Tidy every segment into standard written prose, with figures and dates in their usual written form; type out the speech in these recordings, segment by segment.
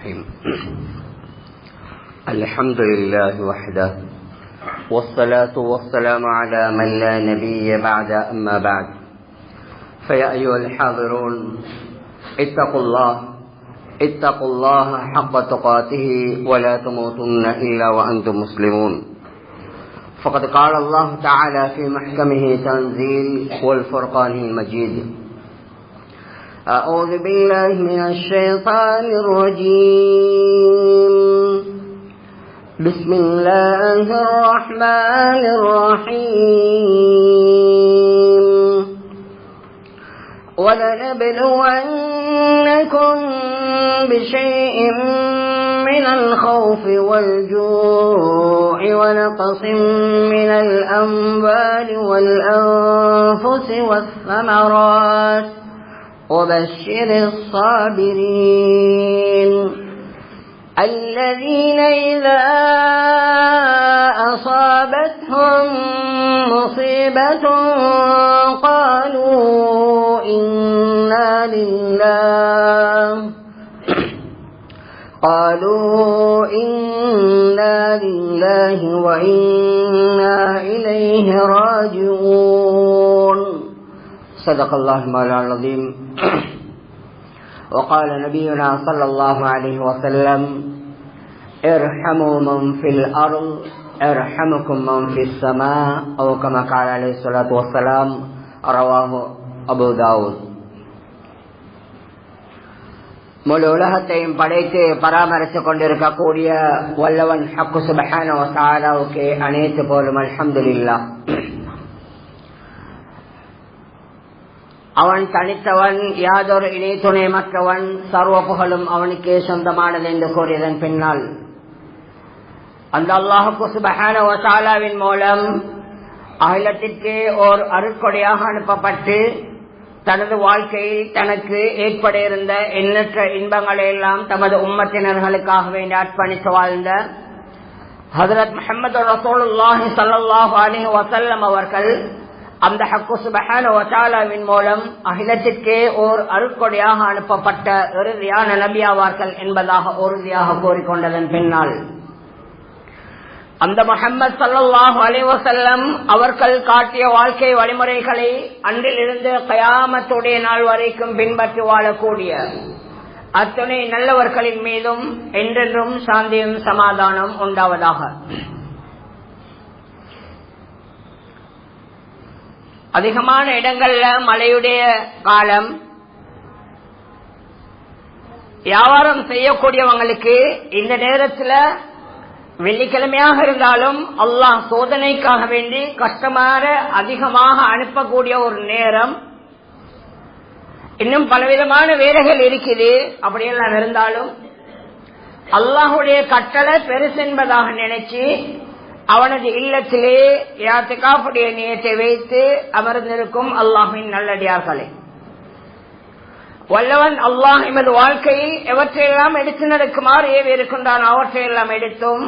الرحيم. الحمد لله وحده والصلاة والسلام على من لا نبي بعد أما بعد. فيا أيها الحاضرون اتقوا الله حق تقاته ولا تموتن إلا وأنتم مسلمون. فقد قال الله تعالى في محكمه تنزيل والفرقان المجيد: أعوذ بالله من الشيطان الرجيم. بسم الله الرحمن الرحيم. ولنبلونكم بشيء من الخوف والجوع ونقص من الأموال والأنفس والثمرات وبشر الصابرين الذين إذا أصابتهم مصيبة قالوا إنا لله وإنا إليه راجعون. صدق الله المولى العظيم. وقال نبينا صلى الله عليه وسلم: ارحموا من في الأرض ارحمكم من في السماء، أو كما قال عليه الصلاة والسلام. رواه أبو داود. முழு உலகத்தையும் படைத்து பராமரித்துக் கொண்டிருக்கக்கூடிய வல்லவன் ஹக்கு சுப்ஹானஹு வ தஆலாவுக்கு அனைத்து புகழும் அல்ஹம்துலில்லாஹ். அவன் தனித்தவன், யாதொரு இணை துணை மற்றவன், சர்வ புகழும் அவனுக்கே சொந்தமானது என்று கூறியதன் பின்னால் அந்த அல்லாஹ் சுப்ஹானஹு வ தஆலாவின் மூலம் அகிலத்திற்கு ஓர் அருட்கொடையாக அனுப்பப்பட்டு தனது வாழ்க்கையில் தனக்கு ஏற்பட இருந்த எண்ணற்ற இன்பங்களை எல்லாம் தமது உம்மத்தினர்களுக்காக வேண்டி அர்ப்பணித்து வாழ்ந்த ஹஜ்ரத் முஹம்மது ரசூலுல்லாஹி ஸல்லல்லாஹு அலைஹி வஸல்லம் அவர்கள் அந்த ஹக்கு சுப்ஹானஹு வ தஆலாவின் மூலம் அகிலத்திற்கே ஓர் அருட்கொடையாக அனுப்பப்பட்ட இறுதியான நபி ஆவார்கள் என்பதாக உறுதியாக கூறிக்கொண்டதன் பின்னால் அந்த முஹம்மது ஸல்லல்லாஹு அலைஹி வஸல்லம் அவர்கள் காட்டிய வாழ்க்கை வழிமுறைகளை அன்றிலிருந்து கியாமத்துடைய நாள் வரைக்கும் பின்பற்றி வாழக்கூடிய அத்தனை நல்லவர்களின் மீதும் என்றென்றும் சாந்தியும் சமாதானம் உண்டாவதாக. அதிகமான இடங்கள்ல மழையுடைய காலம், வியாபாரம் செய்யக்கூடியவங்களுக்கு இந்த நேரத்தில் வெள்ளிக்கிழமையாக இருந்தாலும் அல்லாஹ் சோதனைக்காக வேண்டி கஸ்டமர அதிகமாக அனுப்பக்கூடிய ஒரு நேரம். இன்னும் பலவிதமான வேலைகள் இருக்குது. அப்படியெல்லாம் இருந்தாலும் அல்லாஹுடைய கட்டளை பெருசு என்பதாக நினைச்சு அவனது இல்லத்திலே இஅ்திகாஃபுடைய நியத்தை வைத்து அமர்ந்திருக்கும் அல்லாஹ்வின் நல்லடியார்களே, வல்லவன் அல்லாஹ் எமது வாழ்க்கையில் எவற்றையெல்லாம் எடுத்து நடக்குமாறு ஏவி இருக்கின்றான் அவற்றையெல்லாம் எடுத்தும்,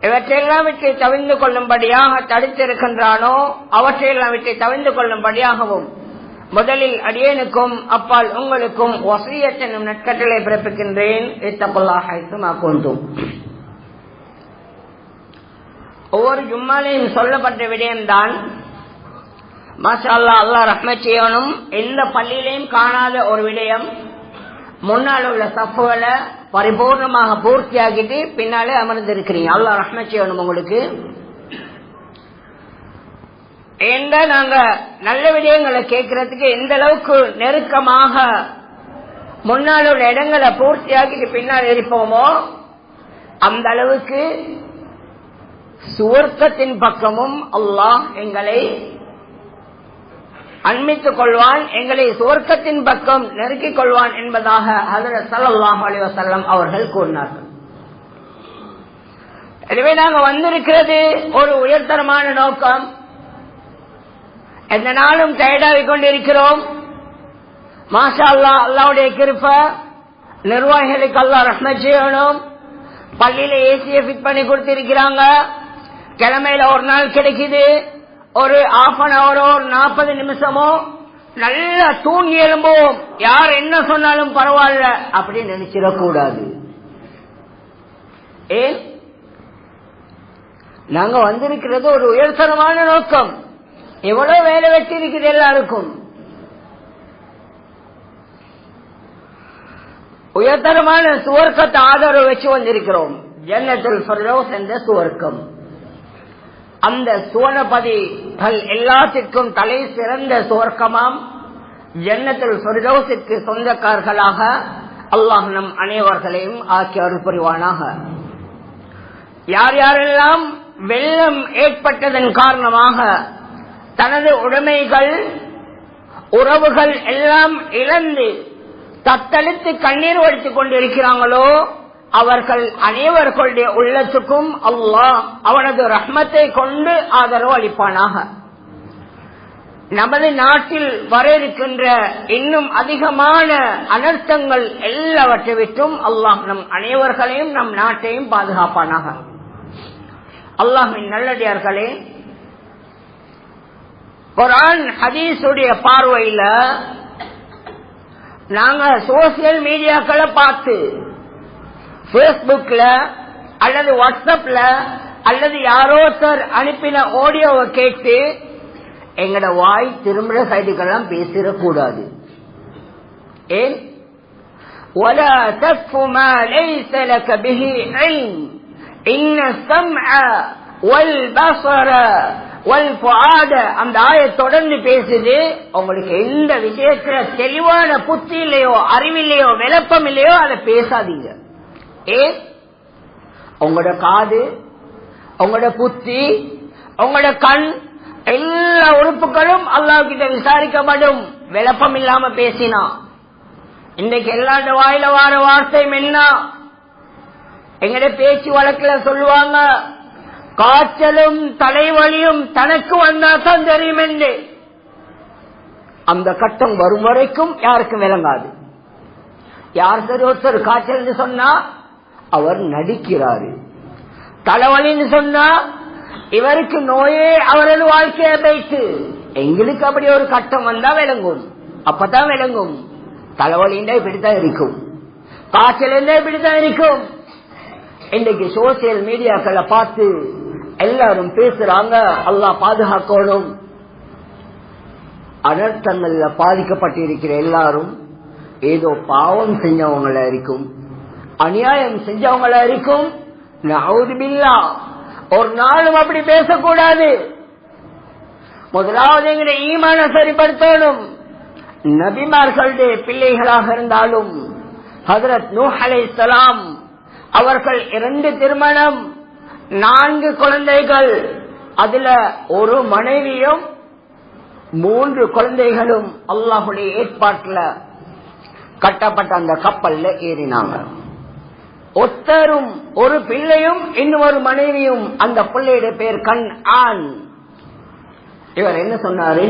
எவற்றையெல்லாம் விட்டு தவிர்ந்து கொள்ளும்படியாக தடுத்திருக்கின்றானோ அவற்றையெல்லாம் விட்டு தவிர்ந்து கொள்ளும்படியாகவும் முதலில் அடியேனுக்கும் அப்பால் உங்களுக்கும் வஸியத் என்னும் நற்கட்டளை பிறப்பிக்கின்றேன். இத்தகுல்லாஹ ஹைசுமா குன்தும். ஒவ்வொரு ஜும்மாலையும் சொல்லப்பட்ட விடயம்தான் மாஷா அல்லாஹ், அல்லாஹ் ரஹ்மத் செய்யணும். எந்த பள்ளியிலையும் காணாத ஒரு விடயம். முன்னால் உள்ள சஃப்களை பரிபூர்ணமாக பூர்த்தியாகிட்டு பின்னாலே அமர்ந்திருக்கிறீங்க. அல்லாஹ் ரஹ்மத் செய்யணும் உங்களுக்கு. எந்த நாங்க நல்ல விடயங்களை கேட்கறதுக்கு எந்த அளவுக்கு நெருக்கமாக முன்னால் உள்ள இடங்களை பூர்த்தியாகிட்டு பின்னால் இருப்போமோ அந்த அளவுக்கு சுவர்க்கத்தின் பக்கமும் அல்லாஹ் எங்களை அண்மித்துக் கொள்வான், எங்களை சுவர்க்கத்தின் பக்கம் நெருக்கிக் கொள்வான் என்பதாக ஹஜ்ரத் ஸல்லல்லாஹு அலைஹி வஸல்லம் அவர்கள் கூறினார்கள். எனவே நாங்கள் வந்திருக்கிறது ஒரு உயர்தரமான நோக்கம். எந்த நாளும் டயர்டாகிக் கொண்டிருக்கிறோம். மாஷா அல்லாஹ், அல்லாஹ்வுடைய கிருபை, நிர்வாகிகளுக்கு அல்லாஹ் ரஹ்மத் செய்யணும். பள்ளியில ஏசியை ஃபிட் பண்ணி கொடுத்திருக்கிறாங்க. கிழமையில ஒரு நாள் கிடைக்குது, ஒரு half an hour 40 நிமிஷமோ நல்ல தூங்கி எழும்போம், யார் என்ன சொன்னாலும் பரவாயில்ல அப்படின்னு நினைச்சிடக்கூடாது. ஏன்? நாங்க வந்திருக்கிறது ஒரு உயர்தரமான நோக்கம். எவ்வளவு வேலை வெட்டி இருக்குது எல்லாருக்கும். உயர்தரமான சுவர்க்கத்தை ஆதரவு வச்சு வந்திருக்கிறோம். ஜன்னத்துல் ஃபிர்தௌஸ் என்ற சுவர்க்கம். அந்த சுவனபதிகள் எல்லாத்திற்கும் தலை சிறந்த சுவர்க்கமாம் ஜன்னத்துல் ஃபிர்தௌஸிற்கு சொந்தக்காரர்களாக அல்லாஹ் நம் அனைவர்களையும் ஆக்கி அருள் புரிவானாக. யார் யாரெல்லாம் வெள்ளம் ஏற்பட்டதன் காரணமாக தனது உடைமைகள் உறவுகள் எல்லாம் இழந்து தத்தளித்து கண்ணீர் வடித்துக் கொண்டிருக்கிறாங்களோ அவர்கள் அனைவர்களுடைய உள்ளத்துக்கும் அல்லாஹ் அவனது ரஹ்மத்தை கொண்டு ஆதரவு அளிப்பானாக. நமது நாட்டில் வர இருக்கின்ற இன்னும் அதிகமான அனர்த்தங்கள் எல்லாவற்றை விட்டும் அல்லாஹ் நம் அனைவர்களையும் நம் நாட்டையும் பாதுகாப்பானாக. அல்லாஹ்வின் நல்லடியார்களே, குர்ஆன் ஹதீஸுடைய பார்வையில நாங்க சோசியல் மீடியாக்களை பார்த்து பேஸ்புக்ல அல்லது வாட்ஸ்அப்ல அல்லது யாரோத்தர் அனுப்பின ஆடியோவை கேட்டு எங்கட வாய் திரும்புற சைடுக்கெல்லாம் பேசிடக்கூடாது. ஏன்? وَلَا تَقْفُ مَا لَيْسَ لَكَ بِهِ عِلْمٌ إِنَّ السَّمْعَ وَالْبَصَرَ وَالْفُؤَادَ. அந்த ஆயத் தொடர்ந்து பேசுது, உங்களுக்கு எந்த விஷயத்துல தெளிவான புத்தி இல்லையோ அறிவில்லையோ விளப்பம் இல்லையோ அதை பேசாதீங்க. ஏன்? உங்களோட காது, உங்களோட புத்தி, உங்களோட கண் எல்லா உறுப்புகளும் அல்லாஹ் கிட்ட விசாரிக்கப்படும். விளப்பம் இல்லாம பேசினா இன்றைக்கு எல்லா வாயில வார வார்த்தை என்ன? எங்கட பேச்சு வழக்கில் சொல்லுவாங்க, காய்ச்சலும் தலைவலியும் தனக்கு வந்தா தான் தெரியும் என்று. அந்த கட்டம் வரும் வரைக்கும் யாருக்கும் விளங்காது. யார் சரி ஒருத்தர் காய்ச்சல் சொன்னா அவர் நடிக்கிறாரு, தலைவலின்னு சொன்னா இவருக்கு நோயே அவரது வாழ்க்கையை போயிட்டு. எங்களுக்கு அப்படி ஒரு கட்டம் வந்தா விளங்கும், அப்பதான் விளங்கும். தலைவலின்னா இப்படித்தான் இருக்கும், காய்ச்சல் இப்படித்தான் இருக்கும். இன்றைக்கு சோசியல் மீடியாக்களை பார்த்து எல்லாரும் பேசுறாங்க. அல்லாஹ் பாதுகாக்கணும். அனர்த்தங்கள்ல பாதிக்கப்பட்டிருக்கிற எல்லாரும் ஏதோ பாவம் செஞ்சவங்களா இருக்கும், அநியாயம் செஞ்சவங்களா இருக்கும். நஊது பில்லாஹ். ஒரு நாளும் அப்படி பேசக்கூடாது. முதலாவது எங்களை ஈமான சரிப்படுத்தணும். நபிமார்களுடைய பிள்ளைகளாக இருந்தாலும் ஹஜ்ரத் நூஹ் அலைஹிஸ்ஸலாம் அவர்கள் 2 திருமணம், 4 குழந்தைகள், அதுல ஒரு மனைவியும் 3 குழந்தைகளும் அல்லாஹ்வுடைய ஏற்பாட்டில் கட்டப்பட்ட அந்த கப்பல்ல ஏறினாங்க. ஒத்தரும் ஒரு பிள்ளையும் இன்னும் ஒரு மனைவியும். அந்த பிள்ளையுடைய பேர் கன்ஆன். இவர் என்ன சொன்னாரு?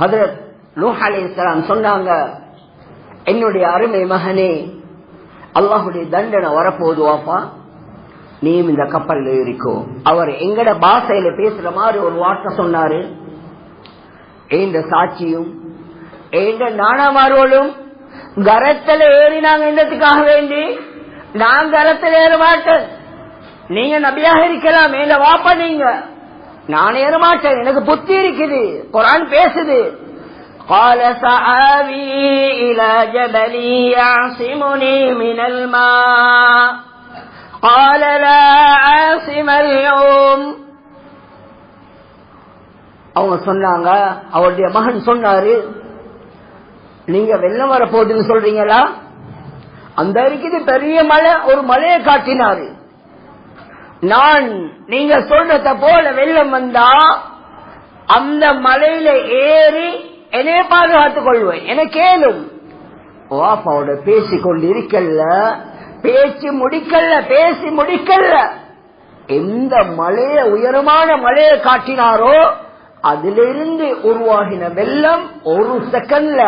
ஹஜ்ரத் நூஹ் அலைஹிஸ்ஸலாம் சொன்னாங்க, என்னுடைய அருமை மகனே, அல்லாஹ்வுடைய தண்டனை வரப்போகுது வாப்பா, நீயும் இந்த கப்பல்ல இருக்கோ. அவர் எங்கட பாஷையில பேசுற மாதிரி ஒரு வார்த்தை சொன்னாரு, எந்த சாட்சியும் எந்த நானாமாரோடும் கரத்துல ஏறினாங்க என்னத்துக்காக வேண்டி, நான் கரத்தில் ஏற மாட்டேன். நீங்க நபியாக இருக்கலாம், எந்த வாப்பா நீங்க, நான் ஏற மாட்டேன், எனக்கு புத்தி இருக்குது. குர்ஆன் பேசுது, قال سآوي إلى جبل يعصمني من الماء قال لا عاصم اليوم. அவங்க சொன்னாங்க, அவருடைய மகன் சொன்னாரு, நீங்க வெள்ளம் வர போகுதுன்னு சொல்றீங்களா? அந்த இருக்குது பெரிய மலை, ஒரு மலையை காட்டினாரு. நான் நீங்க சொல்றத போல வெள்ளம் வந்தா அந்த மலையில ஏறி என்னைய பாதுகாத்துக் கொள்வேன், எனக்கு கேளும். வாப்பாவோட பேசிக்கொண்டு இருக்கல்ல, பேச்சு முடிக்கல, பேசி முடிக்கல. எந்த மலைய உயரமான மலையை காட்டினாரோ அதிலிருந்து உருவாகின வெள்ளம் ஒரு செகண்ட்ல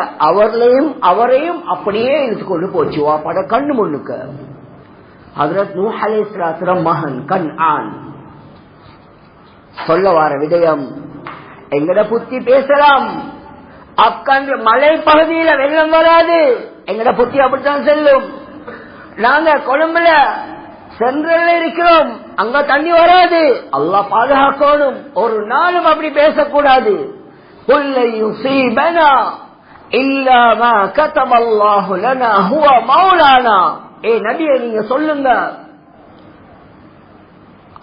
அவரையும் அப்படியே இழுத்துக்கொண்டு போச்சு வாப்பாட கண்ணு முன்னுக்கு. ஹஜ்ரத் நூஹ் அலைஹிஸ்ஸலாம் மகன் கன்ஆன். சொல்ல வார விடயம், எங்கட புத்தி பேசலாம், அக்கன்று மலை பகுதியில வெள்ளம் வராது. எங்கட புத்தி அப்படித்தான் செல்லும். நாங்க கொழும்புல சென்ட்ரல்ல இருக்கிறோம், அங்க தண்ணி வராது. அல்லாஹ் பாதுகாக்கணும். ஒரு நாளும் அப்படி பேசக்கூடாது. குல்லை யுஸீபனா இல்லா மா கதபல்லாஹு லனா ஹுவ மௌலானா. நபியே நீங்க சொல்லுங்க,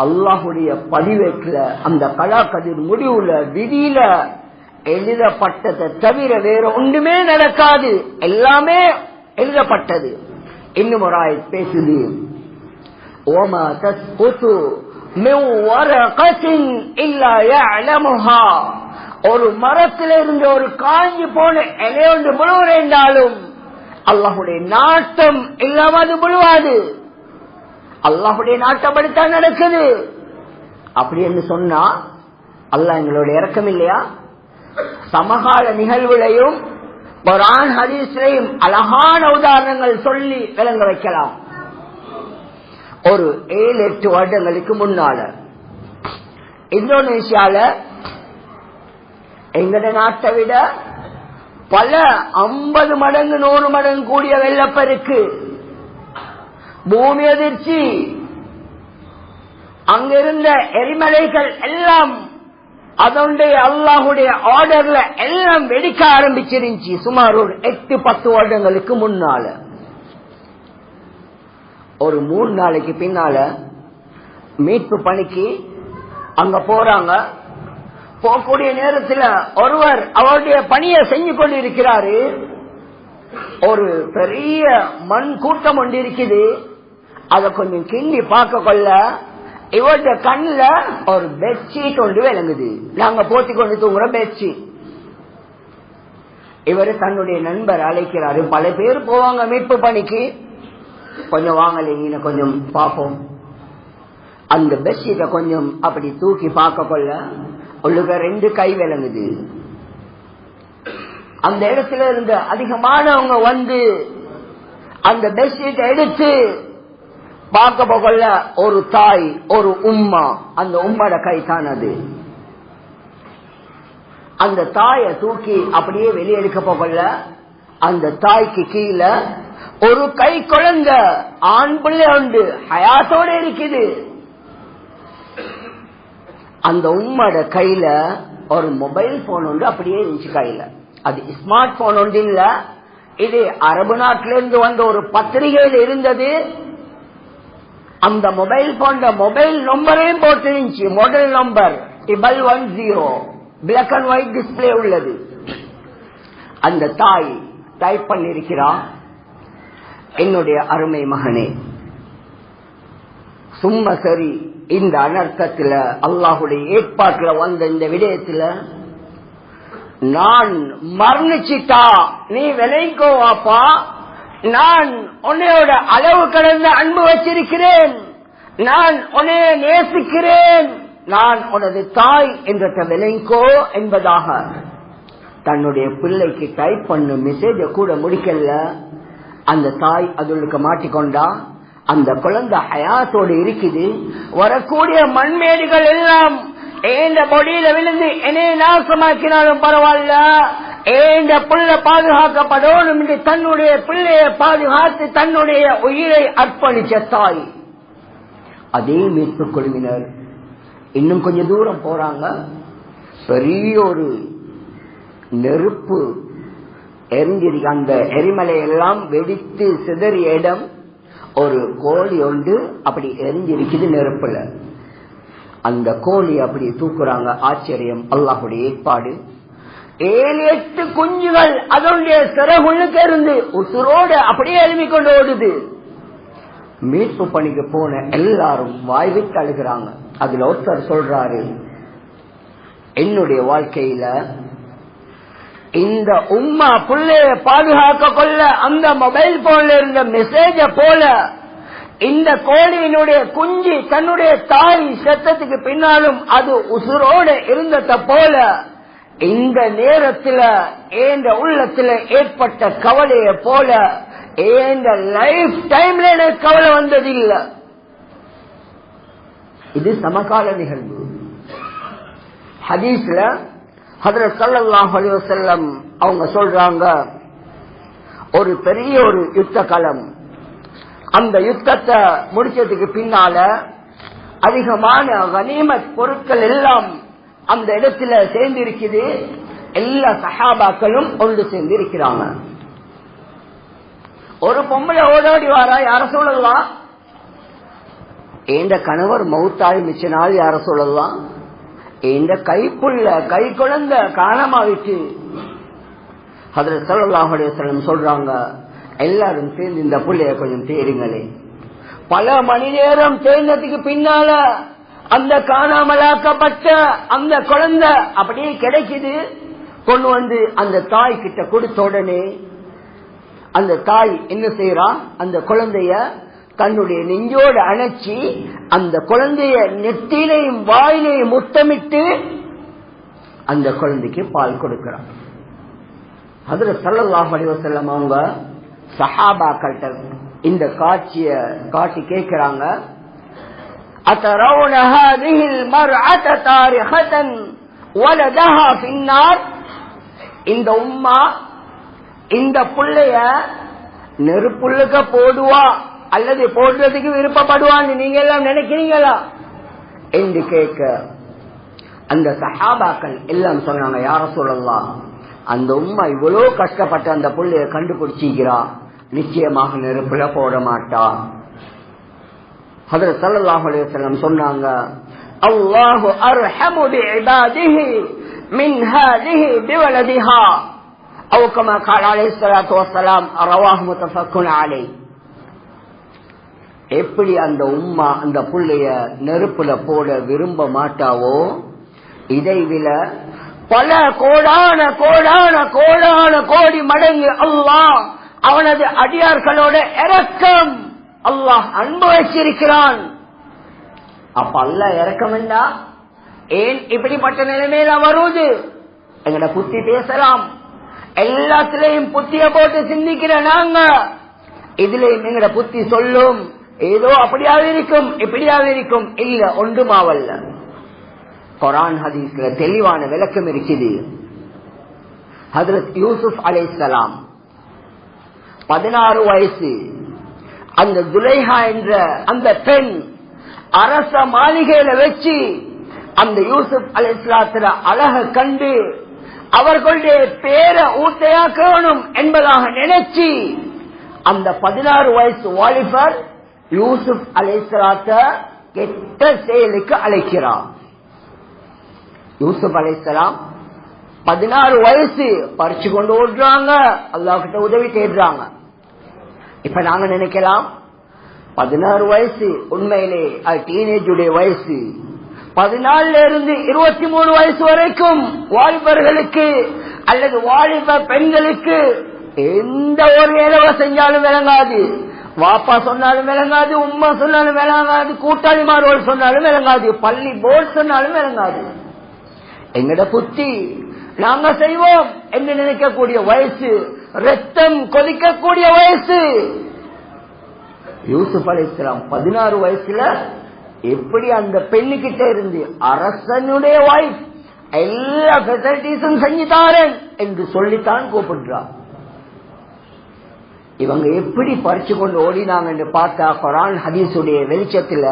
அல்லாஹுடைய பதிவேற்ற அந்த கலாக்கதிர் முடிவுல விதியில எழுதப்பட்டதை தவிர வேற ஒன்றுமே நடக்காது, எல்லாமே எழுதப்பட்டது. இன்னும் ஒரு ஆயத் பேசுது, ஓமா தஸ்குது மின் வரகத்தின் இல்லா யஅலமுஹா. ஒரு மரத்திலிருந்து ஒரு காஞ்சி போன இலையொன்று முழுவதும் அல்லாஹுடைய நாட்டம் இல்லாம அது முழுவாது. அல்லாஹுடைய நாட்டம் படித்தான் நடக்குது. அப்படி என்று சொன்னா அல்லாஹ் எங்களோட இரக்கம் இல்லையா? சமகால நிகழ்வுகளையும் குர்ஆன் ஹதீஸ்லையும் அழகான உதாரணங்கள் சொல்லி விளங்க வைக்கலாம். ஒரு 7-8 வருடங்களுக்கு முன்னால இந்தோனேஷியால எங்கட நாட்டை விட பல 50 மடங்கு 100 மடங்கு கூடிய வெள்ளப்பெருக்கு, பூமி அதிர்ச்சி, அங்கிருந்த எரிமலைகள் எல்லாம் அதனுடைய அல்லாஹுடைய ஆர்டர்ல எல்லாம் வெடிக்க ஆரம்பிச்சிருந்துச்சு. சுமார் ஒரு 8-10 வருடங்களுக்கு முன்னால. ஒரு 3 நாளைக்கு பின்னால மீட்பு பணிக்கு அங்க போறாங்க. போகக்கூடிய நேரத்தில் ஒருவர் அவருடைய பணியை செஞ்சு கொண்டிருக்கிறாரு. ஒரு பெரிய மண் கூட்டம் ஒன்று இருக்குது. அதை கொஞ்சம் கிண்டி பார்க்க கொள்ள இவருடைய கண்ணுல ஒரு பெட்ஷீட் ஒன்று விளங்குது. நாங்க போத்தி கொண்டு தூங்குற பெட்ஷீட். இவரு தன்னுடைய நண்பர் அழைக்கிறாரு. பல பேர் போவாங்க மீட்பு பணிக்கு. கொஞ்சம் வாங்கலைங்க, கொஞ்சம் பார்ப்போம். அந்த பெட்ஷீட்டை கொஞ்சம் அப்படி தூக்கி பார்க்க கொள்ள உள்ளுக 2 கை விளங்குது. அந்த இடத்துல இருந்து அதிகமானவங்க வந்து அந்த பெட்ஷீட்டை எடுத்து பார்க்க போகல ஒரு தாய், ஒரு உம்மா. அந்த உம்மோட கை தான் அது. அந்த தாயை தூக்கி அப்படியே வெளியே எடுக்க போகல அந்த தாய்க்கு கீழே ஒரு கை குழந்தை, ஆண் பிள்ளை உண்டு, ஹயாத்தோட இருக்குது. அந்த உம்மோட கையில ஒரு மொபைல் போன் ஒன்று அப்படியே இருந்துச்சு கையில. அது ஸ்மார்ட் போன் ஒன்று இல்ல, இது அரபு நாட்டிலிருந்து வந்த ஒரு பத்திரிகையில் இருந்தது. அந்த மொபைல் போன்ற மொபைல் நம்பரையும் போட்டு இருந்துச்சு. Model number 1010, black and white display உள்ளது. அந்த தாய் டைப் பண்ணிருக்கிறான், என்னுடைய அருமை மகனே, சும்மா சரி இந்த அனர்த்தத்துல அல்லாஹுடைய ஏற்பாட்டுல வந்த இந்த விடயத்துல நான் மரணிச்சிட்டா நீ விளைக்கோவாப்பா. நான் உன்னையோட அளவு கடந்த அன்பு வச்சிருக்கிறேன். நான் உன்னைய நேசிக்கிறேன். நான் உனது தாய் என்ற விளைக்கோ என்பதாக தன்னுடைய பிள்ளைக்கு டைப் பண்ண மெசேஜ கூட முடிக்கல. அந்த தாய் அதுக்கு மாட்டிக்கொண்டா. அந்த குழந்தை ஹயாத்தோடு இருக்குது. வரக்கூடிய மண்மேடுகள் எல்லாம் ஏண்ட பொடியில விழுந்து என்னை நாசமாக்கினாலும் பரவாயில்ல, ஏண்ட புள்ள பாதுகாக்கப்படணும் என்று தன்னுடைய பிள்ளையை பாதுகாத்து தன்னுடைய உயிரை அர்ப்பணிச்ச தாய். அதே மீட்புக் குழுவினர் இன்னும் கொஞ்சம் தூரம் போறாங்க. பெரிய ஒரு நெருப்பு எரிஞ்சிருக்கு. அந்த எரிமலை எல்லாம் வெடித்து சிதறிய இடம். ஒரு கோழி ஒன்று அப்படி எரிஞ்சிருக்குது நெருப்புல. அந்த கோழி அப்படி தூக்குறாங்க. ஆச்சரியம், அல்லாஹுடைய ஏற்பாடு. 7-8 குஞ்சுகள் அதனுடைய சிறகுள்ளுக்கு இருந்து உசுரோடு அப்படியே எழுப்பி கொண்டு ஓடுது. மீட்பு பணிக்கு போன எல்லாரும் வாய் விட்டு அழுகிறாங்க. அதுல ஒருத்தர் சொல்றாரு, என்னுடைய வாழ்க்கையில இந்த உம்மா புள்ளைய பாதுகாக்க கொள்ள அந்த மொபைல் போன்ல இருந்த மெசேஜ போல இந்த கோழியினுடைய குஞ்சு தன்னுடைய தாய் சத்தத்துக்கு பின்னாலும் அது உசுரோடு இருந்தத போல இந்த நேரத்தில் ஏந்த உள்ளத்துல ஏற்பட்ட கவலையை போல ஏந்த லைஃப் டைம்ல எனக்கு கவலை வந்ததில்லை. இது சமகால நிகழ்வு. ஹதீஸ்ல ஹஜ்ரத் ஸல்லல்லாஹு அலைஹி வஸல்லம் அவங்க சொல்றாங்க, ஒரு பெரிய ஒரு யுத்த களம், அந்த யுத்தத்தை முடிச்சதுக்கு பின்னால அதிகமான கனிமத் பொருட்கள் எல்லாம் அந்த இடத்துல சேர்ந்து இருக்குது. எல்லா சஹாபாக்களும் ஒன்று சேர்ந்து இருக்கிறாங்க. ஒரு பொம்பளை ஓடோடி வாரா, யார சொல்லலாம், எந்த கணவர் மௌத்தாய் மிச்ச நாள் யார சொல்லலாம், எந்த கைப்புள்ள கை குழந்தை காணமாவிட்டு. ஹஜ்ரத் ஸல்லல்லாஹு அலைஹி வஸல்லம் சொல்றாங்க, எல்லாரும் சேர்ந்து இந்த புள்ளைய கொஞ்சம் தேடுங்களே. பல மணி நேரம் தேர்ந்ததுக்கு பின்னால அந்த காணாமலாக்கப்பட்ட அந்த குழந்தை அப்படியே கிடைக்குது. கொண்டு வந்து அந்த தாய் கிட்ட கொடுத்த உடனே அந்த தாய் என்ன செய்யறா, அந்த குழந்தைய தன்னுடைய நெஞ்சோடு அணைச்சி அந்த குழந்தைய நெத்திலையும் வாயிலையும் முத்தமிட்டு அந்த குழந்தைக்கு பால் கொடுக்கிறான். ஹஜ்ரத் ஸல்லல்லாஹு அலைஹி வஸல்லம் அவங்க சஹாபாக்கள்ட்ட இந்த காட்சிய காட்டி கேட்கிறாங்க, அத்தரவுன ஹாதிஹில் மர்அத தாரிஹதன் வலதஹா ஃபின்னார், இந்த உம்மா இந்த புள்ளைய நெருப்புள்ளுக்க போடுவா அல்லது போடுறதுக்கு விருப்பப்படுவான்னு நீங்க எல்லாம் நினைக்கிறீங்களா என்று கேட்க, அந்த சஹாபாக்கள் எல்லாம் சொன்னாங்க, யார சொல்லலாம், அந்த உம்மா இவ்வளவு கஷ்டப்பட்டு அந்த புள்ளைய கண்டுபிடிச்சிக்கிறா, நிச்சயமாக நெருப்புல போட மாட்டா. ஹஜ்ரத் ஸல்லல்லாஹு அலைஹி வஸல்லம் சொன்னாங்க, அல்லாஹு அர்ஹமு பிஇபாதிஹி மின் ஹாதிஹி பிவலதிஹா அவ் கமா قال عليه الصلاه والسلام رواه متفق عليه. எப்படி அந்த உம்மா அந்த புள்ளைய நெருப்புல போட விரும்ப மாட்டாவோ, இதைவிட பல கோடான கோடான கோடான கோடி மடங்கு அல்லாஹ் அவனது அடியார்களோட இரக்கம், அல்லாஹ் அன்பு வச்சிருக்கிறான். அப்ப அல்லாஹ் இரக்கம் என்றா ஏன் இப்படிப்பட்ட நிலைமையில வருவது? எங்கட புத்தி பேசலாம், எல்லாத்திலையும் புத்திய போட்டு சிந்திக்கிற நாங்க, இதுலயும் எங்கட புத்தி சொல்லும் ஏதோ அப்படியாக இருக்கும் இப்படியாக இருக்கும். இல்ல, ஒன்றுமாவல்ல. குர்ஆன் ஹதீஸ்ல தெளிவான விளக்கம் இருக்குது. ஹஜ்ரத் யூசுப் அலைஹிஸ்ஸலாம் 16 வயசு, அந்த துலைஹா என்ற அந்த பெண் அரச மாளிகையில வச்சு அந்த யூசுப் அலைஹிஸ்ஸலாத்திர அழக கண்டு அவர்களுடைய பேரை ஊட்டையாக்கணும் என்பதாக நினைச்சு அந்த 16 வயசு வாலிபர் யூசுப் அலைஹிஸ்ஸலாத்த கெட்ட செயலுக்கு அழைக்கிறார். யூசுப் அலைஹிஸ்ஸலாம் 16 வயசு பறிச்சு கொண்டு ஓடுறாங்க, அல்லாஹ் கிட்ட உதவி தேடுறாங்க. இப்ப நாங்க நினைக்கலாம் 16 வயசு உண்மையிலே அது டீனேஜுடைய வயசு. 14 இருந்து 23 வயசு வரைக்கும் வாலிபர்களுக்கு அல்லது வாலிப பெண்களுக்கு எந்த ஒரு வேலை செஞ்சாலும் விளங்காது. வாப்பா சொன்னாலும் விளங்காது, உம்மா சொன்னாலும் விளங்காது, கூட்டாளிமாரோடு சொன்னாலும் விளங்காது, பள்ளி போர்டு சொன்னாலும் விளங்காது. எங்கட புத்தி நாங்க செய்வோம் என்று நினைக்கக்கூடிய வயசு, ரத்தம் கொதிக்கக்கூடிய வயசு. யூசுப் அலைஹிஸ்ஸலாம் 16 வயசுல எப்படி அந்த பெண்ணுகிட்ட இருந்து அரசனுடைய வைஃப் எல்லா ஃபெசிலிட்டிஸும் செஞ்சுதாரன் என்று சொல்லித்தான் கூப்பிடுறார். இவங்க எப்படி பறிச்சு கொண்டு ஓடினாங்க என்று பார்த்தா குர்ஆன் ஹதீஸுடைய வெளிச்சத்துல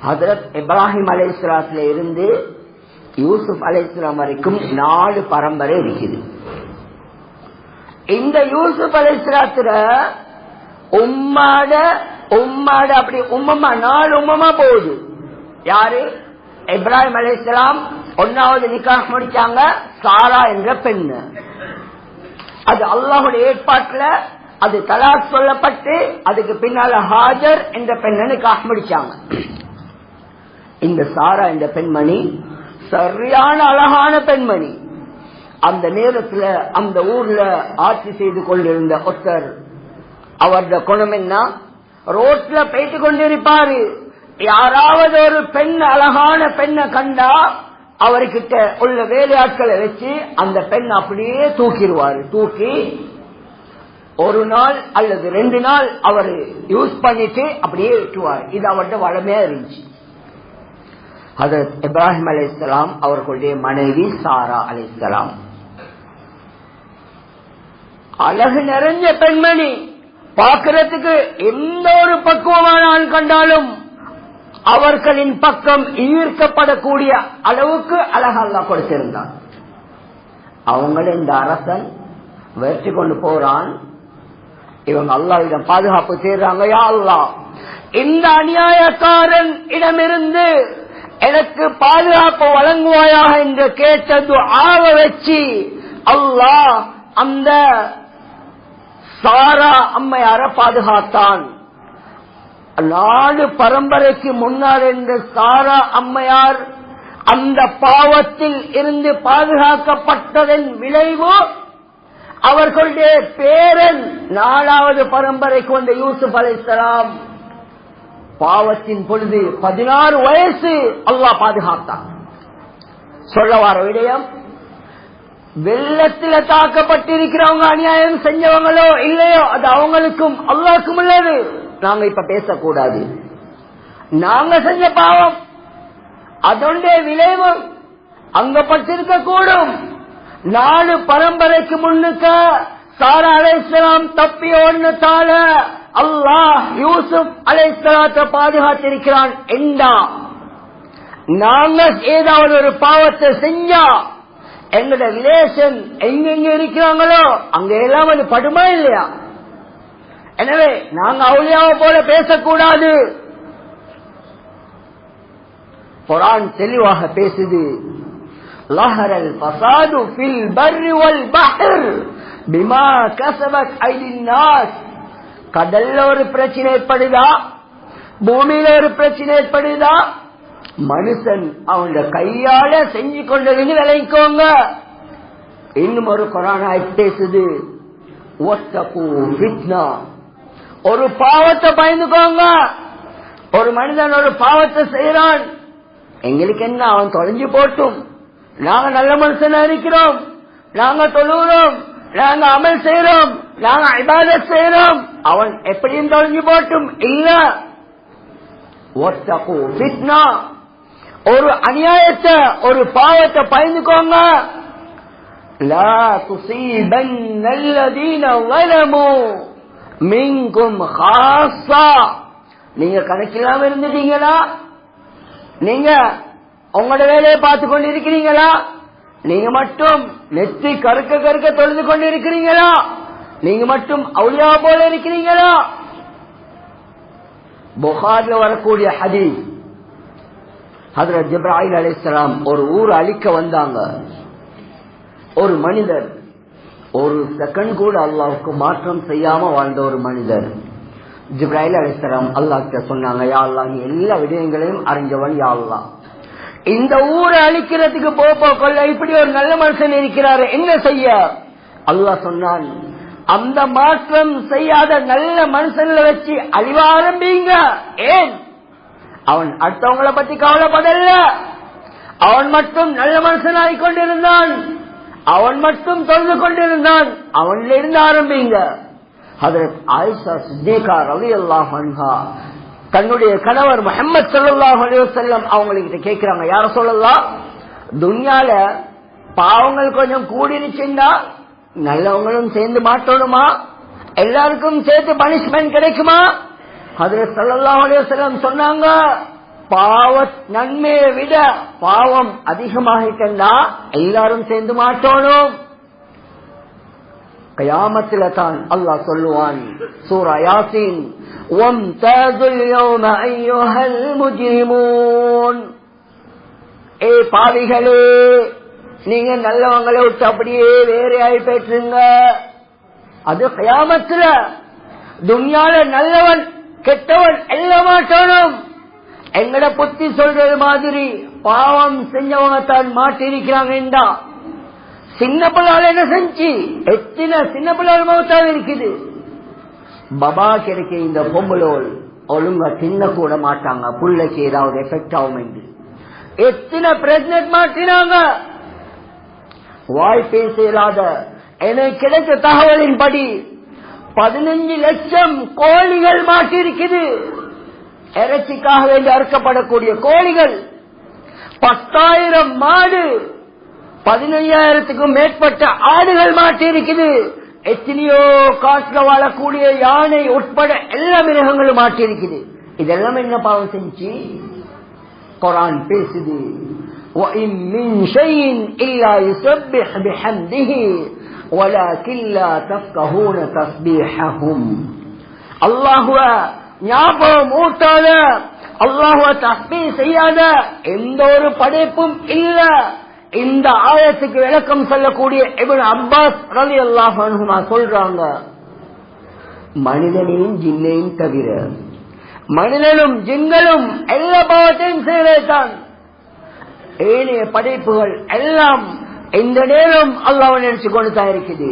ஹஜ்ரத் இப்ராஹிம் அலைஹிஸ்ஸலாத்துல இருந்து யூசுப் அலைஹிஸ்ஸலாம் வரைக்கும் 4 பரம்பரை இருக்குது. இந்த யூசுப் அலைஹிஸ்ஸலாத்துல உம்மாட அப்படி உம்மம்மா 4 உம்மம்மா போகுது. யாரு? இப்ராஹிம் அலைஹிஸ்ஸலாம் 1வது நிக்காஹ் முடிச்சாங்க, சாரா என்ற பெண்ணு. அது அல்லாஹ்வுடைய ஏற்பாட்டுல அது தலாக் சொல்லப்பட்டு அதுக்கு பின்னால ஹாஜர் என்ற பெண்ணை நிக்காஹ் முடிச்சாங்க. இந்த சாரா என்ற பெண்மணி சரியான அழகான பெண்மணி. அந்த நேரத்துல அந்த ஊர்ல ஆட்சி செய்து கொண்டிருந்த ஒருத்தர், அவருடைய குணம் என்ன, ரோட்ல போயிட்டு கொண்டிருப்பாரு, யாராவது ஒரு பெண் அழகான பெண்ணை கண்டா அவர்கிட்ட உள்ள வேலையாட்களை வச்சு அந்த பெண் அப்படியே தூக்கிடுவாரு. தூக்கி ஒரு நாள் அல்லது 2 நாள் அவர் யூஸ் பண்ணிட்டு அப்படியே விட்டுவார். இது அவருடைய வளமையா இருந்துச்சு. ஹஜ்ரத் இப்ராஹிம் அலைஹிஸ்ஸலாம் அவர்களுடைய மனைவி சாரா அலைஹிஸ்ஸலாம் அழகு நிறைஞ்ச பெண்மணி, பார்க்கிறதுக்கு எந்த ஒரு பக்குவமான ஆள் கண்டாலும் அவர்களின் பக்கம் ஈர்க்கப்படக்கூடிய அளவுக்கு அழகு அல்லாஹ் கொடுத்திருந்தான். அவங்கள இந்த அரசன் வெற்றி கொண்டு போறான். இவங்க அல்லாஹ்விடம் பாதுகாப்பு தேடுறாங்க. யா அல்லாஹ், இந்த அநியாயக்காரன் இடமிருந்து எனக்கு பாதுகாப்பு வழங்குவாயாக என்று கேட்டது ஆக வச்சு அல்லாஹ் அந்த சாரா அம்மையார பாதுகாத்தான். 4 பரம்பரைக்கு முன்னால் என்ற சாரா அம்மையார் அந்த பாவத்தில் இருந்து பாதுகாக்கப்பட்டதன் விளைவு அவர்களுடைய பேரன் 4வது பரம்பரைக்கு வந்த யூசுப் அலைஹிஸ்ஸலாம் பாவத்தின் பொழுது 16 வயசு அல்லாஹ் பாதுகாத்தான். சொல்ல வர விடயம், வெள்ளத்தில் தாக்கப்பட்டிருக்கிறவங்க அநியாயம் செஞ்சவங்களோ இல்லையோ அது அவங்களுக்கும் அல்லாஹ்க்கும் உள்ளது. நாங்க இப்ப பேசக்கூடாது. நாங்க செஞ்ச பாவம் அதனுடைய விளைவு அங்க பட்டிருக்க கூடும். 4 பரம்பரைக்கு முன்னுக்க சாரா அலைஹிஸ்ஸலாம் தப்பி ஓடுனதால அல்லாஹ் யூசுப் அலைஹிஸ்ஸலாத்தை பாதுகாத்திருக்கிறான். என்றா நாங்க ஏதாவது ஒரு பாவத்தை செஞ்சா எங்கட ரிலேஷன் எங்கெங்க இருக்கிறாங்களோ அங்க எல்லாம் அது படுமா இல்லையா? எனவே நாங்க அவுலியாவை போல பேசக்கூடாது. குர்ஆன் தெளிவாக பேசுது. லஹரல் ஃபஸாது ஃபில் பர்ரி வல் பஹர் பிமா கஸபத் ஐதின் நாஸ். கடல்ல ஒரு பிரச்சனை ஏற்படுதா, பூமியில ஒரு பிரச்சனை ஏற்படுதா, மனுஷன் அவனுடைய கையால செஞ்சு கொண்டது விளைக்கோங்க. இன்னும் ஒரு குர்ஆன் ஆயத் பேசுது, வத்தகு ஃபித்னா. ஒரு பாவத்தை பயந்துக்கோங்க. ஒரு மனிதன் ஒரு பாவத்தை செய்யறான், எங்களுக்கு என்ன, அவன் தொலைஞ்சு போட்டும், நாங்க நல்ல மனுஷனா இருக்கிறோம், நாங்க தொழுகிறோம், நாங்க அமல் செய்யறோம், நாங்க இபாதத் செய்யறோம், அவன் எப்படியும் தொலைஞ்சு போட்டும். இல்ல, வத்தகு ஃபித்னா, ஒரு அநியாயத்தை ஒரு பாவத்தை பயந்துக்கோங்க. லா துஸீபன்னல்லதீன ஸலமு மின்கும் ஹாஸா. நீங்க கணக்கில்லாம இருந்துட்டீங்களா? நீங்க உங்களோட வேலையை பார்த்து கொண்டு இருக்கிறீங்களா? நீங்க மட்டும் நெத்தி கருக்க கருக்க தொழுது கொண்டு இருக்கிறீங்களா? நீங்க மட்டும் அவுலியா போல இருக்கிறீங்களா? புகார்ல வரக்கூடிய ஹதீஸ், ஹஜ்ரத் ஜிப்ராயில் அலைஹிஸ்ஸலாம் ஒரு ஊர் அழிக்க வந்தாங்க. ஒரு மனிதர் ஒரு செகண்ட் கூட அல்லாஹ்வுக்கு மாற்றம் செய்யாம வாழ்ந்த ஒரு மனிதர். ஜிப்ராயில் அலைஹிஸ்ஸலாம் அல்லாஹ்கிட்ட சொன்னாங்க, யா அல்லாஹ், நீ எல்லா விடயங்களையும் அறிஞ்சவன், யா அல்லாஹ், இந்த ஊரை அழிக்கிறதுக்கு போல இப்படி ஒரு நல்ல மனுஷன் இருக்கிறாரு, என்ன செய்ய? அல்லாஹ் சொன்னான், அந்த மாற்றம் செய்யாத நல்ல மனுஷன்ல வச்சு அழிவ ஆரம்பிங்க. ஏன்? அவன் அடுத்தவங்களை பத்தி கவலைப்படல, அவன் மட்டும் நல்ல மனுஷனாகிக் கொண்டிருந்தான், அவன் மட்டும் தொழுது கொண்டிருந்தான், அவன்ல இருந்து ஆரம்பிங்க. ஹஜ்ரத் ஆயிஷா சித்திகா ரலியல்லாஹு அன்ஹா தன்னுடைய கணவர் முஹம்மது ஸல்லல்லாஹு அலைஹி வஸல்லம் அவங்ககிட்ட கேட்கிறாங்க, யார சொல்லலாம், துன்யால பாவங்கள் கொஞ்சம் கூடிருச்சுன்னா நல்லவங்களும் சேர்ந்து மாட்டணுமா? எல்லாருக்கும் சேர்த்து பனிஷ்மெண்ட் கிடைக்குமா? ஹஜ்ரத் ஸல்லல்லாஹு அலைஹி வஸல்லம் சொன்னாங்க, பாவ நன்மையை விட பாவம் அதிகமாகிட்டா எல்லாரும் சேர்ந்து மாட்டணும். கயாமத்தில தான் அல்லாஹ் சொல்லுவான், சூரா யாசீன், வம்தாதுல் யௌம அய்யுஹல் முஜ்ரிமூன். ஏ பாவிகளே, நீங்க நல்லவங்களை விட்டு அப்படியே வேற ஆகி போயிட்டுருங்க. அது கயாமத்தில. துன்யால நல்லவன் கெட்டவன் எல்லாம் மாட்டணும். எங்கட புத்தி சொல்றது மாதிரி பாவம் செஞ்சவங்க தான் மாட்டிருக்கிறாங்க. சின்ன பிள்ளால என்ன செஞ்சு எத்தனை சின்ன பிள்ளைகள் மௌத்தாக இருக்குது. பபா கிடைக்க இந்த பொம்பளோல் ஒழுங்கா தின்ன கூட மாட்டாங்க, புள்ளைக்கு ஏதாவது எஃபெக்ட் ஆகும் என்று. எத்தனை பிரெக்னன்ட் மாட்டினாங்க, வாய் பேசலாத. எனக்கு கிடைத்த தகவலின் படி 15 லட்சம் கோழிகள் மாட்டிருக்குது. இறைச்சிக்காக வேண்டி அறுக்கப்படக்கூடிய கோழிகள், 10,000 மாடு, 15,000க்கும் மேற்பட்ட ஆடுகள் மாட்டிருக்குது. எத்தனையோ காட்டுல வாழக்கூடிய யானை உட்பட எல்லா மிருகங்களும் மாட்டிருக்குது. இதெல்லாம் என்ன பாவம் செஞ்சு? குர்ஆன் பேசுது, وَإِن مِّن شَيْءٍ إِلَّا يُسَبِّحُ بِحَمْدِهِ وَلَكِنْ لَا تَفْقَهُونَ تَسْبِيحَهُمْ. அல்லாஹ்வ ஞாபகம் ஊட்டாத, அல்லாஹ்வ தஸ்பீஹ் செய்யாத எந்த ஒரு படைப்பும் இல்ல. இந்த ஆயத்துக்கு விளக்கம் சொல்லக்கூடிய இப்னு அப்பாஸ் ரலியல்லாஹு அன்ஹுமா சொல்றாங்க, மனிதனையும் ஜின்னையும் தவிர மனிதனும் ஜின்களும் எல்லா பாவத்தையும் செய்யத்தான். ஏனைய படைப்புகள் எல்லாம் இந்த நேரம் அல்லாஹ்வை நினைச்சு கொண்டுதான் இருக்குது.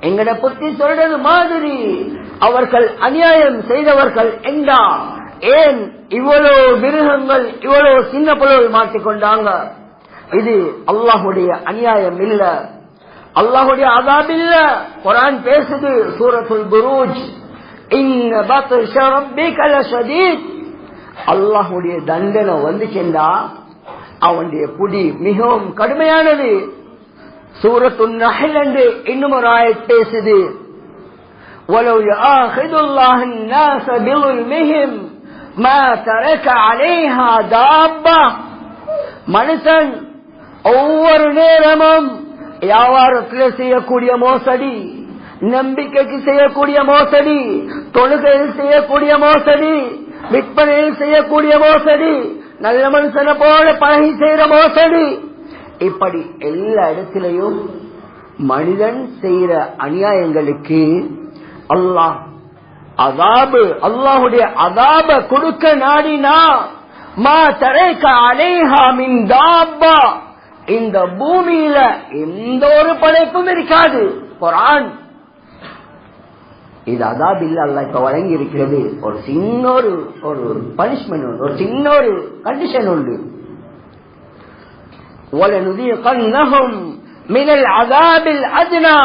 எங்கட புத்தி சொல்றது மாதிரி அவர்கள் அநியாயம் செய்தவர்கள் என்றா ஏன் இவ்வளவு மிருகங்கள் இவ்வளவு சின்ன புலவை மாட்டிக்கொண்டாங்க? இது அல்லாஹுடைய அநியாயம் இல்ல, அல்லாஹுடைய அஸாப் இல்ல. குர்ஆன் பேசுது சூரத்துல் புரூஜ், இன்ன பத்ஷ ரப்பிக லஷதீத். அல்லாஹுடைய தண்டனை வந்துச்சேண்டா அவனுடைய புடி மிகவும் கடுமையானது. சூரத்துன் நஹ்ல் என்று இன்னும் ஒரு ஆயத் பேசுது, வலவ் யஆஹிதுல்லாஹு الناس بظلمهم ما ترك عليها دابة. மனுஷன் ஒவ்வொரு நேரமும் வியாபாரத்தில் செய்யக்கூடிய மோசடி, நம்பிக்கைக்கு செய்யக்கூடிய மோசடி, தொழுகையில் செய்யக்கூடிய மோசடி, விற்பனையில் செய்யக்கூடிய மோசடி, நல்ல மனுஷனை போல பழகி செய்யற மோசடி, இப்படி எல்லா இடத்திலையும் மனிதன் செய்யற அநியாயங்களுக்கு அல்லாஹ் அஸாபு, அல்லாஹ்வுடைய அஸாப கொடுக்க நாடினா மா தரக அலைஹா மின் தாப்பா, இந்த பூமியில எந்த ஒரு படைப்பும் இருக்காது. குர்ஆன் இது அஸாப் இல்ல, அல்லாஹ் இப்ப வழங்கி இருக்கிறது ஒரு சின்ன ஒரு பனிஷ்மெண்ட், ஒரு சின்ன ஒரு கண்டிஷன் உண்டு. وَلَنُذِيقَنَّهُمْ مِنَ الْعَذَابِ الْأَدْنَى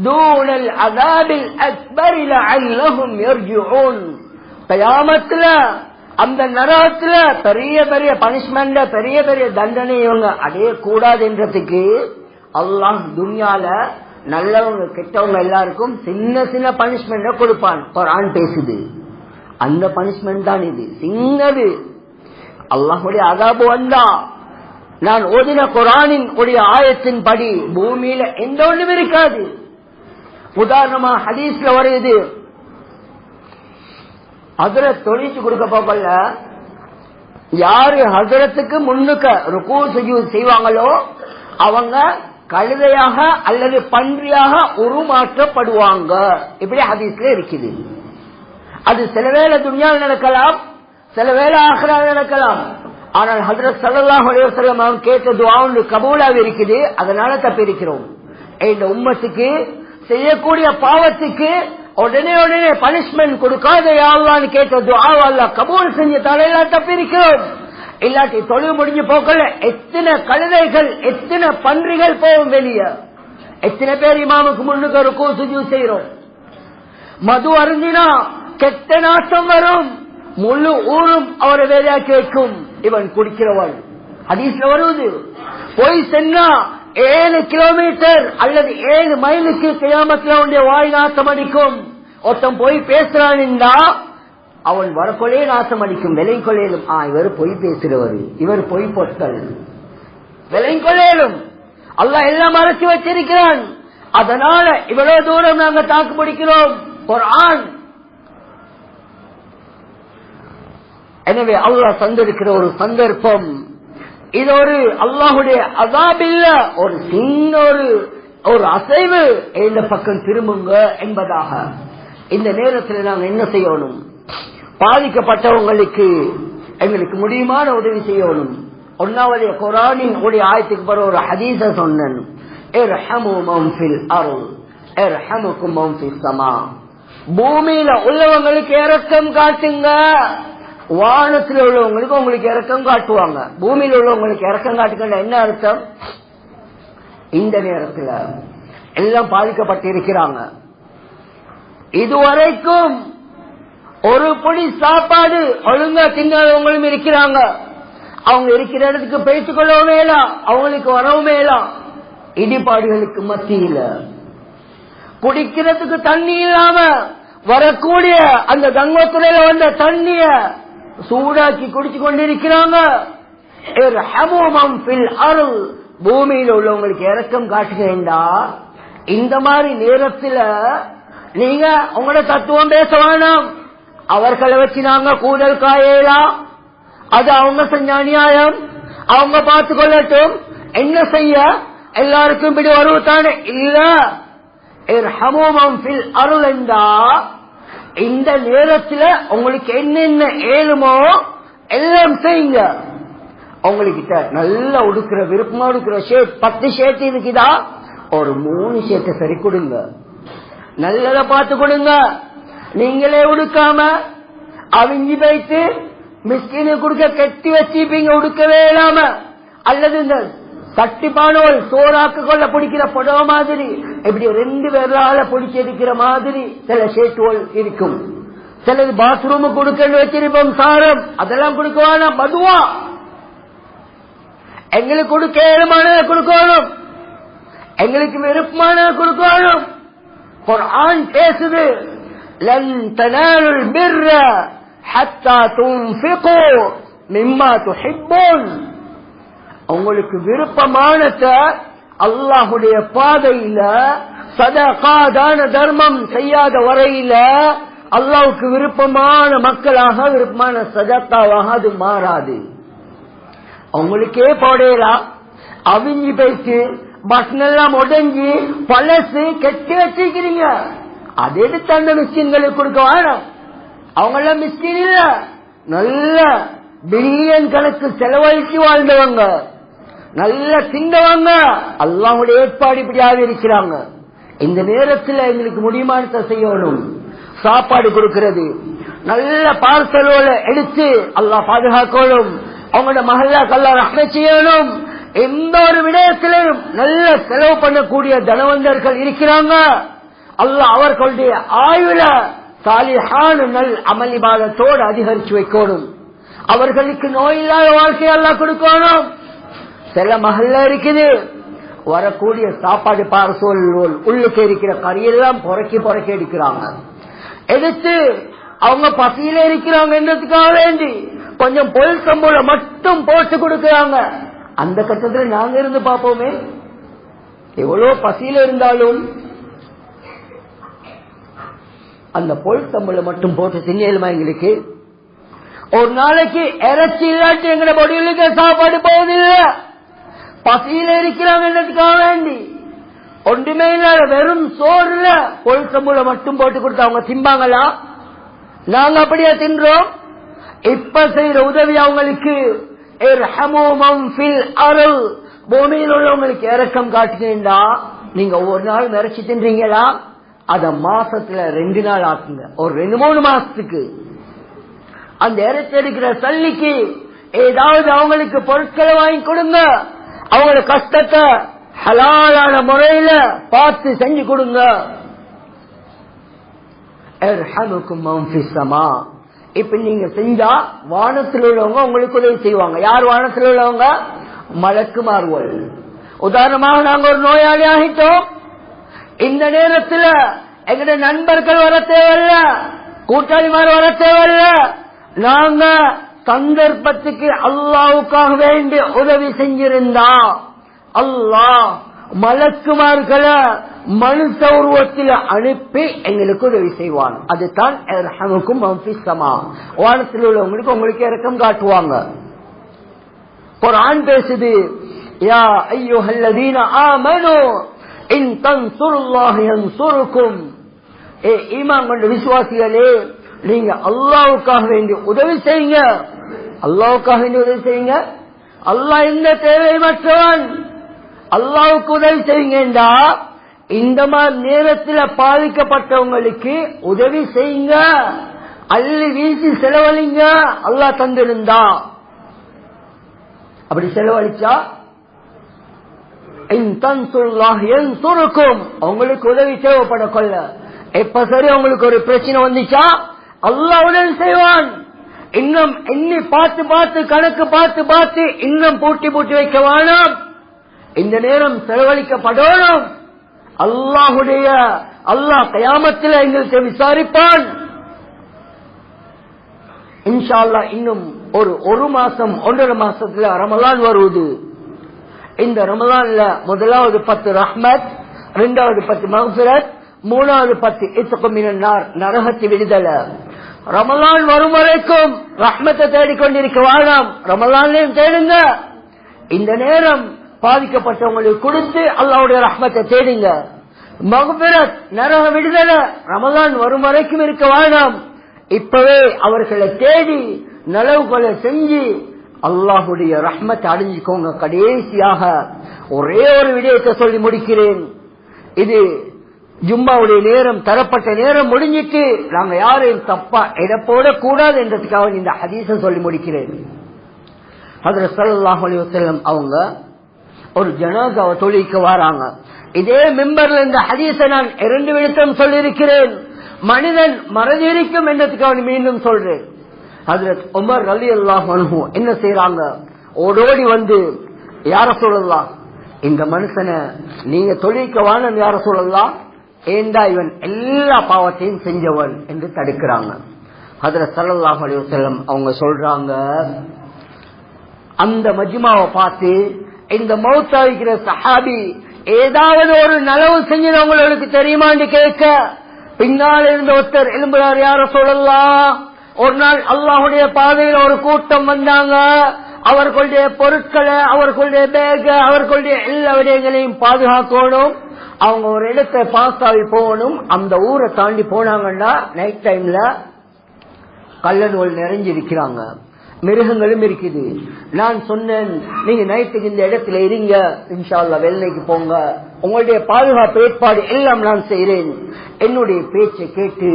دُونَ الْعَذَابِ الْأَكْبَرِ لَعَلَّهُمْ يَرْجِعُونَ. கயாமத்துல அந்த நரகத்துல பெரிய பெரிய பனிஷ்மெண்ட், பெரிய பெரிய தண்டனை இவங்க அடைய கூடாது என்றதுக்கு அல்லாஹ் துன்யால நல்லவங்க கெட்டவங்க எல்லாருக்கும் சின்ன சின்ன பனிஷ்மெண்ட் கொடுப்பான். குர்ஆன் பேசுது, அந்த பனிஷ்மெண்ட் தான் இது, சின்னது. அல்லாஹ்வுடைய அஸாபு வந்தா நான் ஓதின குர்ஆனின் உடைய ஆயத்தின் படி பூமியில எந்த ஒன்றும் இருக்காது. உதாரணமா ஹதீஸ்ல வருது, ஹஜ்ரத் தொழிச்சு கொடுக்க போகல, யாரு ஹஜ்ரத்துக்கு முன்னுக்க ருக்கூ சுஜூத் செய்வாங்களோ அவங்க கழுதையாக அல்லது பன்றியாக உருமாற்றப்படுவாங்க. இப்படி ஹதீஸ்ல இருக்குது. அது சில வேளை துன்யால நடக்கலாம், சில வேளை ஆখিরাত நடக்கலாம். ஆனால் ஹஜ்ரத் ஸல்லல்லாஹு அலைஹி வஸல்லம் அவங்க கேட்ட துஆ கபூலாக இருக்குது. அதனால தப்பிருக்கிறோம். இந்த உம்மத்துக்கு செய்யக்கூடிய பாவத்துக்கு உடனே பனிஷ்மெண்ட் கொடுக்காத யா அல்லாஹ்னு கேட்ட துஆ அல்லாஹ் கபூல் செஞ்சதால எல்லாம் தப்பிருக்கிறோம். இல்லாட்டி தொழுது முடிஞ்சு போக்கல எத்தனை கழுதைகள் எத்தனை பன்றிகள் போகும் வெளியே. எத்தனை பேர் இமாமுக்கு முன்னுக்கு ருக்கூ சுஜூத் செய்யறோம். மது அருந்தினா கெட்ட நாசம் வரும், முழு ஊரும் அவரை வேலையாக்கி வைக்கும். இவன் குடிக்கிறவன் ஹதீஸ்ல வருவது. போய் சென்னா 7 கிலோமீட்டர் அல்லது 7 மைலுக்கு கியாமத்துல உடைய வாய் நாசம் அடிக்கும். ஒருத்தன் போய் பேசுறான்டா அவன் வரக்கொள்ளே நாசம் அடிக்கும். விலை கொள்ளையிலும் இவர் பொய் பேசுறவர், இவர் பொய் பொருட்கள் விலை கொள்ளையிலும் அல்லாஹ் எல்லாம் மறைச்சு வச்சிருக்கிறான். அதனால இவ்வளவு தூரம் நாங்க தாக்கு பிடிக்கிறோம் குர்ஆன். எனவே அல்லாஹ் தந்திருக்கிற ஒரு சந்தர்ப்பம் இது, ஒரு அல்லாஹுடைய அஸாப் இல்ல, ஒரு சின்ன ஒரு அசைவு இந்த பக்கம் திரும்புங்க என்பதாக. இந்த நேரத்தில் நாங்கள் என்ன செய்யணும்? பாதிக்கப்பட்டவங்களுக்கு எங்களுக்கு முடியுமான உதவி செய்யணும். ஒன்னாவது குர்ஆனின் உடைய ஆயத்துக்கு பிறகு ஒரு ஹதீஸ சொன்னேன், இர்ஹமு மன் ஃபில் அர்த் இர்ஹமுக்கும் மன் ஃபிஸ் ஸமா. பூமியில உள்ளவங்களுக்கு இரக்கம் காட்டுங்க, வானத்தில் உள்ளவங்களுக்கு உங்களுக்கு இரக்கம் காட்டுவாங்க. பூமியில் உள்ளவங்களுக்கு இரக்கம் காட்டுங்க என்ன அர்த்தம்? இந்த நேரத்தில் எல்லாம் பாதிக்கப்பட்டிருக்கிறாங்க. இதுவரைக்கும் ஒரு பொடி சாப்பாடு ஒழுங்கா திங்காதவங்களும் இருக்கிறாங்க. அவங்க இருக்கிற இடத்துக்கு பேசிக் கொள்ளவும் மேலாம், அவங்களுக்கு வரவும் மேலாம். இடிபாடுகளுக்கு மத்தியில குடிக்கிறதுக்கு தண்ணி இல்லாம வரக்கூடிய அந்த கங்கத்துறையில வந்த தண்ணிய சூடாக்கி குடிச்சு கொண்டிருக்கிறாங்க. பூமியில உள்ளவங்களுக்கு இரக்கம் காட்டுகிறேன்டா. இந்த மாதிரி நேரத்துல நீங்க உங்களோட தத்துவம் பேச வேணாம். அவர்களை வச்சு நாங்க கூடல் காயலாம், அது அவங்க செஞ்ச அநியாயம், அவங்க பார்த்து கொள்ளட்டும். என்ன செய்ய எல்லாருக்கும் இப்படி வருவதானே இல்ல. அருள் என்றா இந்த நேரத்தில் உங்களுக்கு என்னென்ன ஏழுமோ எல்லாம் செய்யுங்க. உங்களுக்கு நல்லா உடுக்கிற விருப்பமா உடுக்கிற ஷேட் 10 ஷேட் இருக்குதா, ஒரு 3 ஷேட்டை சரி கொடுங்க, நல்லத பார்த்து கொடுங்க. நீங்களே உடுக்காம அவிஞ்சி போயிட்டு மிஸ்கினை கொடுக்க கட்டி வச்சிப்பீங்க உடுக்கவே இல்லாம, அல்லது இந்த சட்டிப்பானோல் சோறாக்கு கொள்ள பிடிக்கிற புடவ மாதிரி இப்படி 2 பேரால பிடிச்சி இருக்கிற மாதிரி சில ஷேட்டுகள் இருக்கும். சிலது பாத்ரூமு கொடுக்க வச்சிருப்போம் சாரம், அதெல்லாம் கொடுக்கவானா மதுவா. எங்களுக்கு கொடுக்க ஏழுமானதை கொடுக்கணும், எங்களுக்கு விருப்பமான கொடுக்கணும். குர்ஆன் பேசுது, லன் தனாலுல் பிர்ர ஹத்தா துன்ஃபிகு மிம்மா துஹிப்பூன். உங்களுக்கு விருப்பமானத அல்லாஹுடைய பாதையில சதகா தான தர்மம் செய்யாத வரையில அல்லாஹ்வுக்கு விருப்பமான மக்களாக விருப்பமான சதகாவாக அது மாறாது. அவங்களுக்கே போடலாம், அவிஞ்சி போயிட்டு பஸ்னெல்லாம் உடஞ்சி பழசு கெட்டி வச்சிருக்கிறீங்க, அதை எடுத்து அந்த மிஸ்கின்களுக்கு கொடுக்க வேணும். அவங்கெல்லாம் மிஸ்கின் இல்ல, நல்ல பில்லியன் கணக்கு செலவழிச்சு வாழ்ந்தவங்க, நல்ல திண்டவங்க. அல்லாஹ்வுடைய ஏற்பாடு இப்படியாக இருக்கிறாங்க. இந்த நேரத்தில் எங்களுக்கு முடியுமானத்தை செய்யணும். சாப்பாடு கொடுக்கிறது நல்ல பார்சலோட எடுத்து அல்லாஹ் பாதுகாக்கணும். அவங்களோட மஹல்லாக்கு அல்லாஹ் ரஹ்மத் செய்யணும். எந்த ஒரு விடயத்திலும் நல்ல செலவு பண்ணக்கூடிய தனவந்தர்கள் இருக்கிறாங்க. அல்லாஹ் அவர்களுடைய ஆயுள சாலிஹான நல் அமளிபாதத்தோடு அதிகரிச்சு வைக்கணும். அவர்களுக்கு நோய் இல்லாத வாழ்க்கை அல்லாஹ் கொடுக்கணும். சில மஹல்ல இருக்குது, வரக்கூடிய சாப்பாடு பார்சல் உள்ளுக்கு இருக்கிற கறியெல்லாம் பொறக்கி எடுக்கிறாங்க, எடுத்து அவங்க பசியில இருக்கிறாங்க என்றதுக்காக வேண்டி கொஞ்சம் பொருள் சம்பளம் மட்டும் போட்டு கொடுக்கிறாங்க. அந்த கட்டத்தில் நாங்க இருந்து பார்ப்போமே, எவ்வளவு பசியில இருந்தாலும் அந்த பொருள் சம்பளம் மட்டும் போட்டு திங்கலுமா எங்களுக்கு? ஒரு நாளைக்கு இறைச்சி இல்லாட்டி எங்கட பொடிகளுக்கு சாப்பாடு போவதில்லை. பசியில இருக்கிறாங்கன்றதுக்காக வேண்டி ஒன்றுமே இல்லாத வெறும் சோறுல பொருள் சம்பளம் மட்டும் போட்டு கொடுத்து அவங்க திம்பாங்களா? நாங்க அப்படியே தின்றோம். இப்ப செய்யற உதவி அவங்களுக்கு பூமியில் உள்ளவங்களுக்கு இறக்கம் காட்டுகிறா. நீங்க ஒரு நாள் இறைச்சி தின்றீங்களா, அத மாசத்துல 2 நாள் ஆக்குங்க, ஒரு 2-3 மாசத்துக்கு. அந்த இறைச்சி எடுக்கிற சல்லிக்கு ஏதாவது அவங்களுக்கு பொருட்களை வாங்கி கொடுங்க. அவங்களோட கஷ்டத்தை ஹலாலான முறையில பார்த்து செஞ்சு கொடுங்க. இப்ப நீங்க செஞ்சா வானத்தில் உள்ளவங்க உங்களுக்கு உதவி செய்வாங்க. யார் வானத்தில் உள்ளவங்க? மலக்குமார்கள். உதாரணமாக நாங்க ஒரு நோயாளி ஆகிட்டோம், இந்த நேரத்தில் எங்களுடைய நண்பர்கள் வர தேவையில்ல, கூட்டாளிமார் வர தேவையில்ல. நாங்க சந்தர்ப்பத்துக்கு அல்லாஹ்வுக்காக வேண்டி உதவி செஞ்சிருந்தா அல்லாஹ் மலக்குமார்களை மனுஷ உருவத்தில் அனுப்பி எங்களுக்கு உதவி செய்வான். அதுதான் வானத்தில் உள்ளவங்களுக்கு உங்களுக்கு இரக்கம் காட்டுவாங்க. குர்ஆன் பேசுது, யா அய்யுஹல்லதீன ஆமனூ இன் தன்சுருல்லாஹ யன்சுருக்கும். ஏ ஈமான் கொண்ட விசுவாசிகளே, நீங்க அல்லாஹ்வுக்காக வேண்டி உதவி செய்யுங்க. அல்லாஹ்வுக்காக வேண்டி உதவி செய்யுங்க. அல்லாஹ் எந்த தேவையற்றவன், அல்லாஹ்வுக்கு உதவி செய்யுங்கடா. இந்த மாதிரி நேரத்தில் பாதிக்கப்பட்டவங்களுக்கு உதவி செய்யுங்க, அள்ளி வீசி செலவழிங்க. அல்லாஹ் தந்திருந்தா அப்படி செலவழிச்சா உங்களுக்கு உதவி தேவைப்பட கொள்ள. எப்ப சரி உங்களுக்கு ஒரு பிரச்சனை வந்துச்சா அல்லாஹ் உதவி செய்வான். இன்னும் எண்ணி பார்த்து கணக்கு பார்த்து இன்னும் பூட்டி வைக்க வேணாம். இந்த நேரம் செலவழிக்கப்படணும். அல்லாஹுடைய அல்லாஹ் கயாமத்தில் எங்களுக்கு விசாரிப்பான். இன்ஷா அல்லாஹ் இன்னும் ஒரு மாசம் 1.5 மாசத்துல ரமலான் வருவது. இந்த ரமலான்ல முதலாவது 10 ரஹ்மத், 2வது 10 மக்ஃபிரத், 3வது 10 இத்கு மினன் நார், நரகத்தை விடுதலை. ரமலான் வரும் வரைக்கும் ரஹ்மத்தை தேடிக்கொண்டிருக்க வேண்டாம், ரமலான்லயும் தேடுங்க. இந்த நேரம் பாதிக்கப்பட்டவங்களுக்கு கொடுத்து அல்லாஹ்வுடைய ரஹ்மத்தை தேடுங்க. மக்ஃபிரத், நரக விடுதலை ரமலான் வரும் வரைக்கும் இருக்க வேண்டாம். இப்பவே அவர்களை தேடி நலவுகளை செஞ்சு அல்லாஹுடைய ரஹ்மத்தை அடைஞ்சுக்கோங்க. கடைசியாக ஒரே ஒரு விடயத்தை சொல்லி முடிக்கிறேன். இது ஜும்மாவுடைய நேரம், தரப்பட்ட நேரம் முடிஞ்சிட்டு நாங்க யாரையும் தப்பா இடப்போட கூடாது என்றதுக்காக இந்த ஹதீஸை சொல்லி முடிக்கிறேன். ஹஜ்ரத் ஸல்லல்லாஹு அலைஹி வஸல்லம் அவங்க ஒரு ஜனாஸாவை தொழுவிக்க வராங்க. இதே மிம்பர்ல இந்த ஹதீஸை நான் 2 விடத்தம் சொல்லியிருக்கிறேன். மனிதன் மறதி இருக்கும் என்றதுக்காக மீண்டும் சொல்றேன். ஹஜ்ரத் உமர் ரலியல்லாஹு அன்ஹு என்ன செய்யறாங்க, ஓடோடி வந்து யா ரசூலல்லாஹ், இந்த மனுஷனை நீங்க தொழுவிக்க வானம் யா ரசூலல்லாஹ், ஏண்டா இவன் எல்லா பாவத்தையும் செஞ்சவன் என்று தடுக்கிறாங்க. ஹஜ்ரத் ஸல்லல்லாஹு அலைஹி வஸல்லம் அவங்க சொல்றாங்க, அந்த மஜ்மாவை பார்த்து இந்த மௌத்தாவிக்கிற சஹாபி ஏதாவது ஒரு நலவு செஞ்சது உங்களுக்கு தெரியுமான்னு கேட்க, பின்னால் இருந்த ஒருத்தர் எழும்புறார், யா ரசூலல்லாஹ், ஒரு நாள் அல்லாஹுடைய பாதையில் ஒரு கூட்டம் வந்தாங்க. அவர்களுடைய பொருட்களை, அவர்களுடைய பேக, அவர்களுடைய எல்லா விடயங்களையும் பாதுகாக்கணும். அவங்க ஒரு இடத்தை பாஸ்தாவி போகணும். அந்த ஊரை தாண்டி போனாங்கன்னா நைட் டைம்ல கள்ளநூல் நிறைஞ்சிருக்கிறாங்க, மிருகங்களும் இருக்குது. நான் சொன்னேன், நீங்க நைட்டுக்கு இந்த இடத்துல இருங்க, இன்ஷா அல்லாஹ் வெள்ளைக்கு போங்க, உங்களுடைய பாதுகாப்பு ஏற்பாடு எல்லாம் நான் செய்கிறேன். என்னுடைய பேச்சை கேட்டு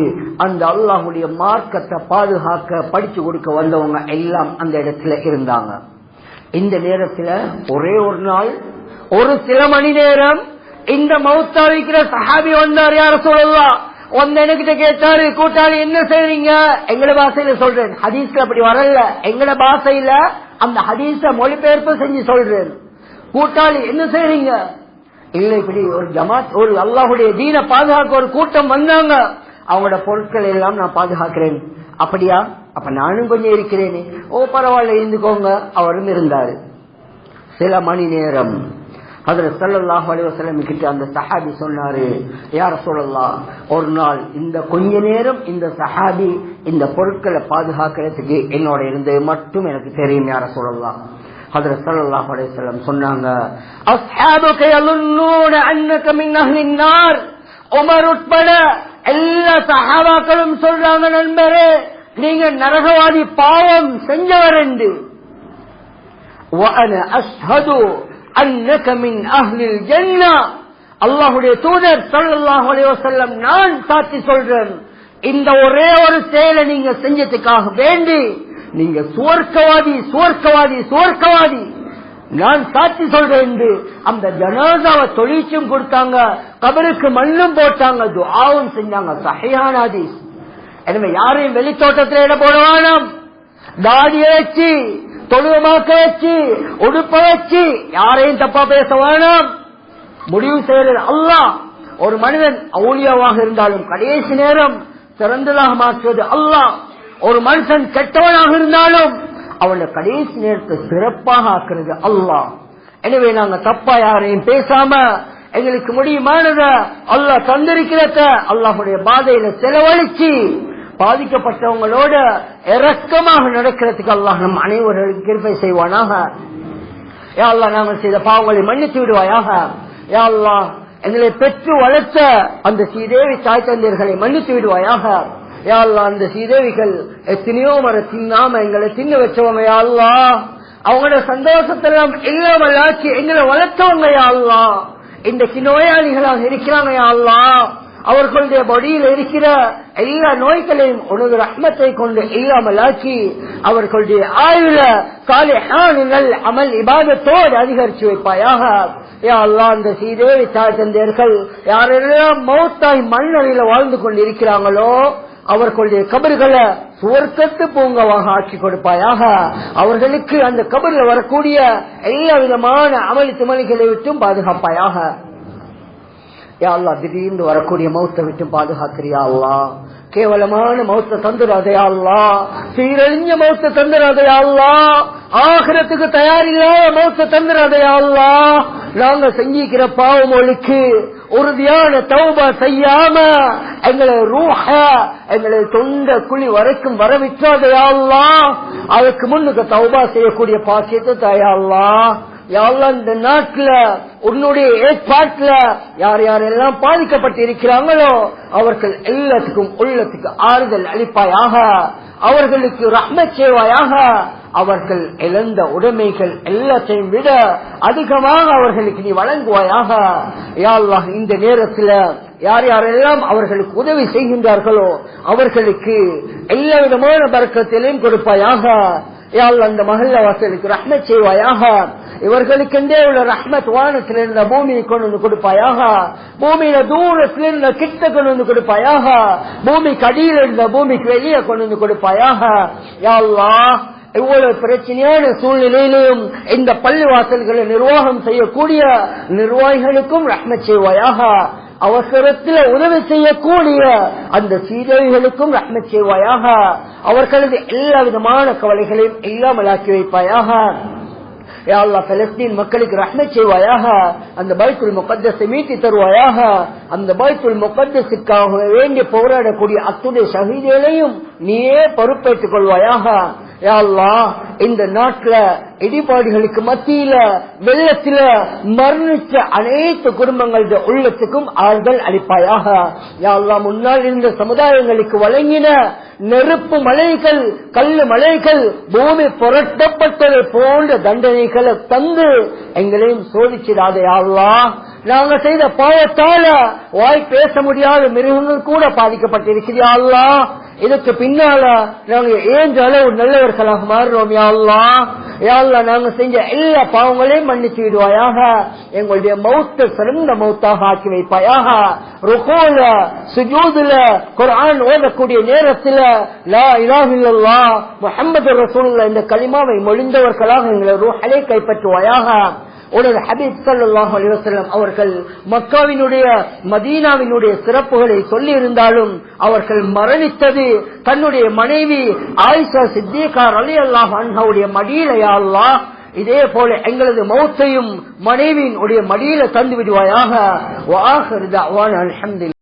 அந்த அல்லாஹுடைய மார்க்கத்தை பாதுகாக்க படிச்சு கொடுக்க வந்தவங்க எல்லாம் அந்த இடத்துல இருந்தாங்க. இந்த நேரத்துல ஒரே ஒரு நாள், ஒரு சில மணி நேரம் இந்த மௌத்தாவிக்கிற சஹாபி வந்தார். யா ரசூலல்லாஹ், ஒன்னு என்கிட்ட கேட்டாரு, கூட்டாளி என்ன செய்றீங்க? எங்கட பாஷையில சொல்றேன், ஹதீஸ்ல அப்படி வரல, எங்கட பாஷையில அந்த ஹதீஸ மொழிபெயர்ப்பு செஞ்சு சொல்றேன். கூட்டாளி என்ன செய்றீங்க? இல்ல, இப்படி ஒரு ஜமாத், ஒரு அல்லாஹுடைய தீன பாதுகாக்க ஒரு கூட்டம் வந்தாங்க, அவங்களோட பொருட்கள் எல்லாம் நான் பாதுகாக்கிறேன். அப்படியா? அப்ப நானும் கொஞ்சம் இருக்கிறேனே. ஓ பரவாயில்ல, இருந்துக்கோங்க. அவரும் இருந்தாரு. சில மணி நேரம் ஹஜ்ரத் ஸல்லல்லாஹு அலைஹி வஸல்லம் கிட்ட அந்த சஹாபி சொன்னாரு, யா ரசூலல்லாஹ், ஒரு நாள் இந்த கொஞ்ச நேரம் இந்த சஹாபி இந்த பொருட்களை பாதுகாக்கிறதுக்கு என்னோட இருந்தது மட்டும் எனக்கு தெரியும் யா ரசூலல்லாஹ். ஹஜ்ரத் ஸல்லல்லாஹு அலைஹி வஸல்லம் சொன்னாங்க, அஸ்ஹாபுக யலுன்னூன அன்னக மின் அஹ்லின் நார். உமர் உட்பட எல்லா சஹாபாக்களும் சொல்றாங்க, நண்பரே, நீங்க நரகவாதி, பாவம் செஞ்சவர் என்று. வஅன அஷ்ஹது அன்னக மின் அஹ்லில் ஜன்னah. அல்லாஹ்வுடைய தூதர் ஸல்லல்லாஹு அலைஹி வஸல்லம், நான் சாட்சி சொல்றேன், இந்த ஒரே ஒரு செயலை நீங்க செஞ்சதுக்காக வேண்டி நீங்க சுவர்க்கவாதி, சுவர்க்கவாதி, சுவர்க்கவாதி, நான் சாட்சி சொல்றேன் என்று அந்த ஜனாஸாவை தொழிச்சும் கொடுத்தாங்க, கபருக்கு மண்ணும் போட்டாங்க, துஆவும் செஞ்சாங்க. சஹீஹான ஹதீஸ். எனவே யாரையும் வெளித்தோட்டத்தில் இட போட வேணாம். தாடியை வச்சு, தொழுவமாக்க வச்சு, உடுப்ப வச்சு யாரையும் தப்பா பேச வேணாம். முடிவு செய்யறது அல்லாஹ். ஒரு மனிதன் அவுலியாவாக இருந்தாலும் கடைசி நேரம் சிறந்ததாக மாற்றுவது அல்லாஹ். ஒரு மனுஷன் கெட்டவனாக இருந்தாலும் அவனை கடைசி நேரத்தை சிறப்பாக ஆக்குறது அல்லாஹ். எனவே நாங்க தப்பா யாரையும் பேசாம எங்களுக்கு முடியுமானத அல்லாஹ் தந்திருக்கிறத அல்லாஹுடைய பாதையில செலவழிச்சு பாதிக்கப்பட்டவங்களோட இரக்கமாக நடக்கிறதுக்கு அல்லாஹ் நம் அனைவர்களுக்கு கிருபை செய்வானாக. யா அல்லாஹ், நாங்கள் செய்த பாவங்களை மன்னித்து விடுவாயாக. யா அல்லாஹ், எங்களை பெற்று வளர்த்த அந்த ஸ்ரீதேவி தாய் தந்தையர்களை மன்னித்து விடுவாயாக. யா அல்லாஹ், அந்த ஸ்ரீதேவிகள் எத்தனையோ முறை தின்னாம எங்களை தின்னு வச்சவங்க. யா அல்லாஹ், அவங்களோட சந்தோஷத்தெல்லாம் இல்லாமல் ஆக்கி எங்களை வளர்த்தவங்க. யா அல்லாஹ், இன்றைக்கு நோயாளிகளாக இருக்கிறாங்க. யா அல்லாஹ், அவர்களுடைய பாடியில் இருக்கிற எல்லா நோய்களையும் உனது ரஹ்மத்தை கொண்டு இல்லாமல் ஆக்கி அவர்களுடைய ஆயுள சாலிஹான அமல் இபாதத்தோடு அதிகரிச்சு வைப்பாயாக. யா அல்லாஹ், அந்த ஸ்ரீதேவி தாய் தந்தையர்கள் யாரெல்லாம் மௌத்தாய் மண்ணறையில வாழ்ந்து கொண்டு இருக்கிறாங்களோ அவர்களுடைய கபர்களை சுவர்க்கத்து பூங்காவாக ஆக்கி கொடுப்பாயாக. அவர்களுக்கு அந்த கபரில் வரக்கூடிய எல்லா விதமான அமளி துமளிகளை விட்டும் பாதுகாப்பாயாக. யா அல்லாஹ் திடீர்னு வரக்கூடிய மௌத்தை விட்டு பாதுகாக்கிறியா அல்லாஹ். கேவலமான மௌத்தை தந்துடாதே அல்லாஹ். சீரழிஞ்ச மௌத்தை தந்துடாதே அல்லாஹ். ஆகிரத்துக்கு தயாரில்லாத மௌத்தை தந்துடாதே அல்லாஹ். நாங்க செஞ்சிக்கிற பாவமொழிக்கு உறுதியான தௌபா செய்யாம எங்களை ரூஹ எங்களை தொண்ட குழி வரைக்கும் வரவிட்டாதே அல்லாஹ். அதுக்கு முன்னுக்கு தௌபா செய்யக்கூடிய பாக்கியத்தை தாயா அல்லாஹ். யா அல்லாஹ் இந்த நாட்டுல உன்னுடைய ஏற்பாட்டுல யார் யாரெல்லாம் பாதிக்கப்பட்டு இருக்கிறாங்களோ அவர்கள் எல்லாத்துக்கும் உள்ளத்துக்கு ஆறுதல் அளிப்பாயாக. அவர்களுக்கு ரஹ்மத் செய்வாயாக. அவர்கள் இழந்த உடைமைகள் எல்லாத்தையும் விட அதிகமாக அவர்களுக்கு நீ வழங்குவாயாக. யா அல்லாஹ் இந்த நேரத்தில் யார் யாரெல்லாம் அவர்களுக்கு உதவி செய்கின்றார்களோ அவர்களுக்கு எல்லா விதமான பரக்கத்திலையும் கொடுப்பாயாக. யா அல்லாஹ் அந்த மஹல்ல வாசலுக்கு ரஹ்மத் செய்வாயாக. இவர்களுக்கென்றே உள்ள ரஹ்மத் வானத்தில் இருந்த பூமியை கொண்டு வந்து கொடுப்பாயாக. பூமியில தூரத்தில் இருந்த கிட்ட கொண்டு வந்து கொடுப்பாயாக. பூமிக்கு அடியில் இருந்த பூமிக்கு வெளியே கொண்டு வந்து கொடுப்பாயாக. யா அல்லாஹ் இவ்வளவு பிரச்சனையான சூழ்நிலையிலும் இந்த பள்ளிவாசல்களை நிர்வாகம் செய்யக்கூடிய நிர்வாகிகளுக்கும் ரஹ்மத் செய்வாயாக. அவசரத்தில் உதவி செய்யக்கூடிய அந்த சீதவிகளுக்கும் ரஹ்மத் செய்வாயாக. அவர்களது எல்லா விதமான கவலைகளையும் இல்லாமலாக்கி வைப்பாயாக. யா அல்லாஹ் பலஸ்தீன் மக்களுக்கு ரஹ்மத் செய்வாயாக. அந்த பைத்துல் முகத்தஸை மீட்டி தருவாயாக. அந்த பைத்துல் முகத்தஸுக்காக வேண்டி போராடக்கூடிய அத்துடைய ஷஹீதுகளையும் நீயே பொறுப்பேற்றுக் கொள்வாயாக. யா அல்லாஹ் இந்த நாட்டுல இடிபாடுகளுக்கு மத்தியில வெள்ளத்தில மரணிச்ச அனைத்து குடும்பங்களது உள்ளத்துக்கும் ஆறுதல் அளிப்பாயாக. யா அல்லாஹ் முன்னால் இருந்த சமுதாயங்களுக்கு வழங்கின நெருப்பு மலைகள் கல்லு மலைகள் பூமி புரட்டப்பட்டதை போன்ற தண்டனைகளை தந்து எங்களையும் சோதிச்சிடாதே யா அல்லாஹ். நாங்க செய்த பாவத்தால வாய் பேச முடியாத மிருகங்கள் கூட பாதிக்கப்பட்டிருக்கிறது யா அல்லாஹ். இதுக்கு பின்னால நாங்க ஏன்ற அளவு நல்லவர்களாக மாறுறோம் யா அல்லாஹ். யா அல்லாஹ் நாங்க செஞ்ச எல்லா பாவங்களையும் மன்னிச்சு விடுவாயாக. எங்களுடைய மௌத்தை சிறந்த மௌத்தாக ஆக்கி வைப்பாயாக. ருகூல சுஜூதுல குர்ஆன் ஓதக்கூடிய நேரத்தில் லா இலாஹ இல்லல்லாஹ் முஹம்மது ரசூலுல்லாஹ் இந்த கலிமாவை மொழிந்தவர்களாக எங்களை ரூஹலை கைப்பற்றுவாயாக. உனது ஹபீப் ஸல்லல்லாஹு அலைஹி வஸல்லம் அவர்கள் மக்காவினுடைய மதீனாவினுடைய சிறப்புகளை சொல்லி இருந்தாலும் அவர்கள் மரணித்தது தன்னுடைய மனைவி ஆயிஷா சித்திகா ரலியல்லாஹு அன்ஹாவுடைய மடியில யா அல்லாஹ். இதே போல எங்களது மௌத்தையும் மனைவியின் உடைய மடியில தந்து விடுவாயாக. வ ஆகிரு தஅவானா அல்ஹம்துலில்லாஹ்.